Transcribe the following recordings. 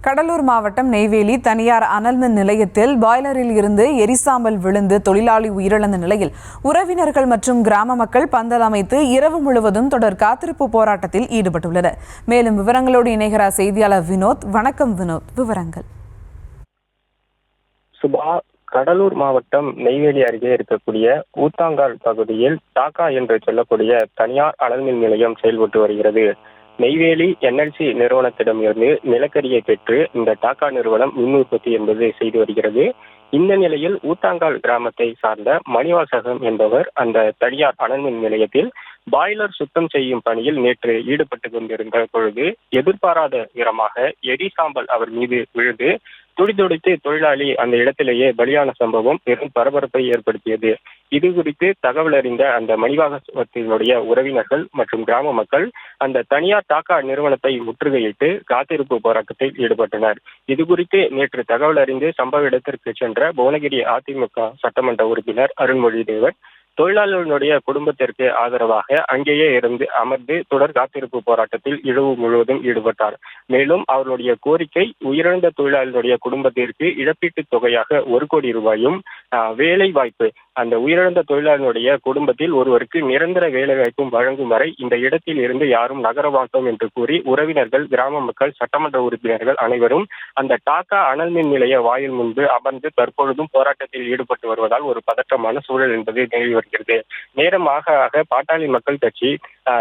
கடலூர் மாவட்டம் நெய்வேலி தனியார் அனல்மின் நிலையத்தில் பாய்லரில் இருந்து எரிசாம்பல் விழுந்து தொழிலாளி உயிரிழந்த நிலையில் உறவினர்கள் மற்றும் கிராம மக்கள் பந்தல் அமைத்து இரவு முழுவதும் தொடர் காத்திருப்பு போராட்டத்தில் ஈடுபட்டுள்ளனர். மேலும் விவரங்களோடு இணைகிறார் செய்தியாளர் வினோத். வணக்கம் வினோத், விவரங்கள். சுபா, கடலூர் மாவட்டம் நெய்வேலி அருகே இருக்கக்கூடிய ஊத்தாங்கால் பகுதியில் டாக்கா என்று சொல்லக்கூடிய தனியார் அனல்மின் நிலையம் செயல்பட்டு வருகிறது. நெய்வேலி என்எல்சி நிறுவனத்திடமிருந்து நிலக்கரியை பெற்று இந்த டாக்கா நிறுவனம் மின் உற்பத்தி என்பது செய்து வருகிறது. இந்த நிலையில் ஊத்தாங்கால் கிராமத்தை சார்ந்த மணிவாசகம் என்பவர் அந்த தனியார் அனல்மின் நிலையத்தில் பாய்லர் சுத்தம் செய்யும் பணியில் நேற்று ஈடுபட்டு கொண்டிருந்த பொழுது எதிர்பாராத விதமாக எரிசாம்பல் அவர் மீது விழுந்து துடிதுடித்து தொழிலாளி அந்த இடத்திலேயே பலியான சம்பவம் பெரும் பரபரப்பை ஏற்படுத்தியது. இது குறித்து தகவல் அறிந்த அந்த மணிவாசகத்தினுடைய உறவினர்கள் மற்றும் கிராம மக்கள் அந்த தனியார் டாக்கா நிறுவனத்தை முற்றுகையிட்டு காத்திருப்பு போராட்டத்தில் ஈடுபட்டனர். இது குறித்து நேற்று தகவல் அறிந்து சம்பவ இடத்திற்கு சென்ற புவனகிரி அதிமுக சட்டமன்ற உறுப்பினர் அருண்மொழி தேவர் தொழிலாளர்களுடைய குடும்பத்திற்கு ஆதரவாக அங்கேயே இருந்து அமர்ந்து தொடர் காத்திருப்பு போராட்டத்தில் இரவு முழுவதும் ஈடுபட்டார். மேலும் அவர்களுடைய கோரிக்கை உயிரிழந்த தொழிலாளர்களுடைய குடும்பத்திற்கு இழப்பீட்டுத் தொகையாக 1 கோடி ரூபாயும், வேலை வாய்ப்பு, அந்த உயிரிழந்த தொழிலாளர்களுடைய குடும்பத்தில் ஒருவருக்கு நிரந்தர வேலை வாய்ப்பும் வழங்கும் வரை இந்த இடத்தில் இருந்து யாரும் நகர மாட்டோம் என்று கூறி உறவினர்கள், கிராம மக்கள், சட்டமன்ற உறுப்பினர்கள் அனைவரும் அந்த டாக்கா அனல்மின் நிலைய வாயில் முன்பு அமர்ந்து தற்பொழுதும் போராட்டத்தில் ஈடுபட்டு வருவதால் ஒரு பதற்றமான சூழல் என்பது நிலவி வருகிறது. நேரமாக பாட்டாளி மக்கள் கட்சி,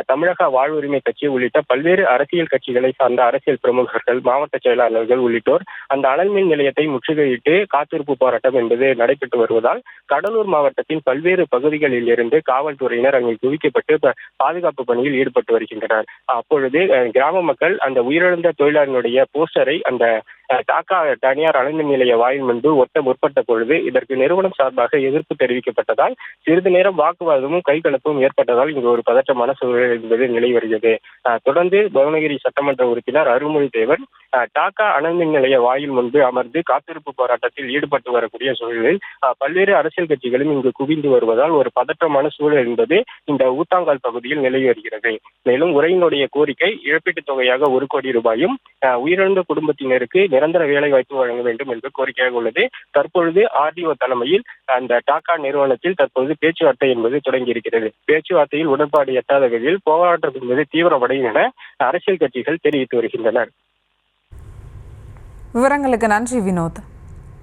தமிழக வாழ்வுரிமை கட்சி உள்ளிட்ட பல்வேறு அரசியல் கட்சிகளை சார்ந்த அரசியல் பிரமுகர்கள், மாவட்ட செயலாளர்கள் உள்ளிட்டோர் அந்த அனல்மின் நிலையத்தை முற்றுகையிட்டு காத்திருப்பு போராட்டம் என்பது நடைபெற்று வருவதால் கடலூர் மாவட்டத்தின் பல்வேறு பகுதிகளில் இருந்து காவல்துறையினர் அங்கே குவிக்கப்பட்டு பாதுகாப்பு பணியில் ஈடுபட்டு வருகின்றனர். அப்பொழுது கிராம மக்கள் அந்த உயிரிழந்த தொழிலாளர்களுடைய போஸ்டரை அந்த டாக்கா தனியார் அனல்மின் நிலைய வாயில் முன்பு ஒட்ட முற்பட்ட பொழுது இதற்கு நிறுவனம் சார்பாக எதிர்ப்பு தெரிவிக்கப்பட்டதால் சிறிது நேரம் வாக்குவாதமும் கைகலப்பும் ஏற்பட்டதால் இங்கு ஒரு பதற்றமான சூழல் என்பது நிலை வருகிறது. தொடர்ந்து புவனகிரி சட்டமன்ற உறுப்பினர் அருண்மொழி தேவர் டாக்கா அனல்மின் நிலைய வாயில் முன்பு அமர்ந்து காத்திருப்பு போராட்டத்தில் ஈடுபட்டு வரக்கூடிய சூழலில் பல்வேறு அரசியல் கட்சிகளும் இங்கு குவிந்து வருவதால் ஒரு பதற்றமான சூழல் என்பது இந்த ஊத்தாங்கால் பகுதியில் நிலவி வருகிறது. மேலும் உரையினுடைய கோரிக்கை இழப்பீட்டுத் தொகையாக 1 கோடி ரூபாயும், உயிரிழந்த குடும்பத்தினருக்கு நிரந்தர வேலை வாய்ப்பு வழங்க வேண்டும் என்று கோரிக்கையாக உள்ளது. தற்பொழுது ஆர்டிஓ தலைமையில் அந்த டாக்கா நிறுவனத்தில் தற்போது பேச்சுவார்த்தை என்பது தொடங்கி இருக்கிறது. பேச்சுவார்த்தையில் உடன்பாடு எட்டாத வகையில் போராட்டம் என்பது தீவிரமடையும் என அரசியல் கட்சிகள் தெரிவித்து வருகின்றனர். விவரங்களுக்கு நன்றி வினோத்.